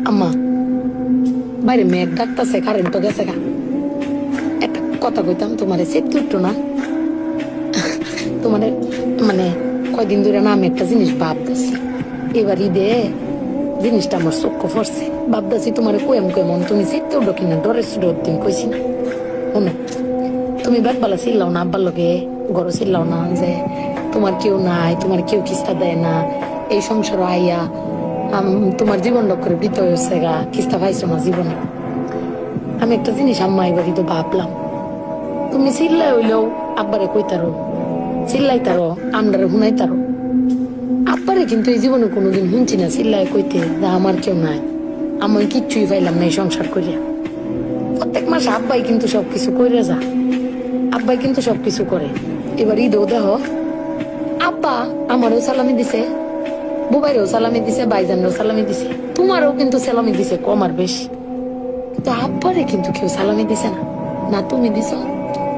আম্মা, বাইরে মেঘ ডাকতেছে, কারেন্ট তো গেছে গা। একটা কথা কইতাম তোমারে, সেট উঠতো না তোমাদের মানে কয়দিন ধরে না আমি একটা জিনিস ভাবতেছি। এবার ঈদে জিনিসটা আমার চোখে পড়ছে, ভাবতেছি তোমারে কইম কইমন তুমি সেট উঠো কিনা, ডরে ডর দিন কইছি না। শোনো, তুমি বেকবালা চিল্লাও না, আব্বার লগে গরো চিল্লাও না যে তোমার কেউ নাই, তোমার কেউ কিস্তা দেয় না, এই সংসার আইয়া তোমার জীবন করে বৃত হয়েছে গা, কিস্তা পাইছো না জীবনে। আমি একটা জিনিস আম্মা এবারই তো ভাবলাম, তুমি চিল্লাই হইলেও আব্বারে কইতারো, চিল্লাইতারো, আমরারে শুনাইতারো। আব্বারে কিন্তু এই জীবনে কোনোদিন শুনছি না চিল্লাই কইতে যে আমার কেউ নাই, আমি কিচ্ছুই পাইলাম না এই সংসার করিয়া। প্রত্যেক মাসে আব্বাই কিন্তু সবকিছু করে যা, আব্বাই কিন্তু সবকিছু করে। এবার ঈদও দেহ আব্বা আমারও সালামি দিছে, বুবাইরেও সালামি দিছে, ভাইজানেরও সালামি দিছে, তোমারও কিন্তু সালামি দিছে কম আর বেশি। কিন্তু আব্বারে কিন্তু কেউ সালামি দিছে না, না তুমি দিছ,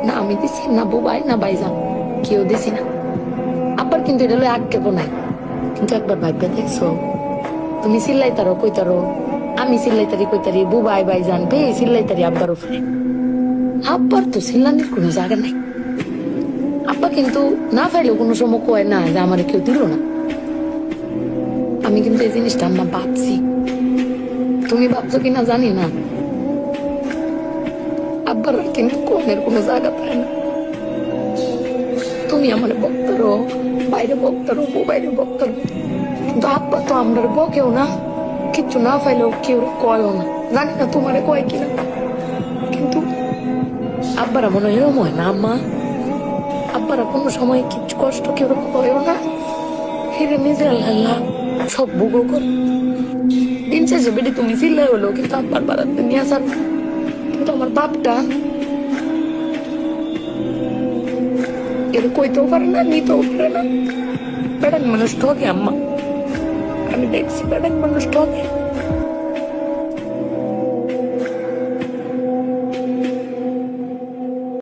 না আমি দিছি, না বুবাই, না ভাইজান, কেউ দিছি না। আব্বার কিন্তু এটা লই আক্ষেপ নাই। কিন্তু একবার ভাববে দেখছো, তুমি চিল্লাইতারো কইতারো, আমি চিল্লাইতারি কইতারি, বুবাই ভাইজান বে চিল্লাইতারি আব্বার উপরে। আব্বার তো চিল্লানির কোনো জায়গা নাই। আব্বা কিন্তু না পাইলেও কোনো সময় কয় না যে আমার কেউ দিল না। আমি কিন্তু এই জিনিসটা আম্মা ভাবছি, তুমি ভাবছো কিনা জানি না। আব্বার কিন্তু কমের কোনো জায়গা পায় না। তুমি আমার বক্তারো, বাইরে বক্তারো, বাইরে বক্তারো, কিন্তু আব্বা তো আমরা বকেও না, কিচ্ছু না পাইলেও কেউ কয়ও না। জানি না তোমারে কয় কিনা, কিন্তু আব্বারা মনে হয় এরকম হয় না আম্মা। আব্বারা কোনো সময় কিচ্ছু কষ্ট কেউ কয়ও না, ফিরে নিজে আল্লাহ সব ভোগও করে। দিন শেষে বেটি তুমি চিল্লাই হলো কিন্তু আব্বার বাড়াতে নিয়ে আসার, কিন্তু আমার বাপটা এর কইতেও পারে না, নিতেও পারে না। বেড়ান মানুষ ঠকে আম্মা, আমি দেখছি বেড়ান মানুষ ঠকে।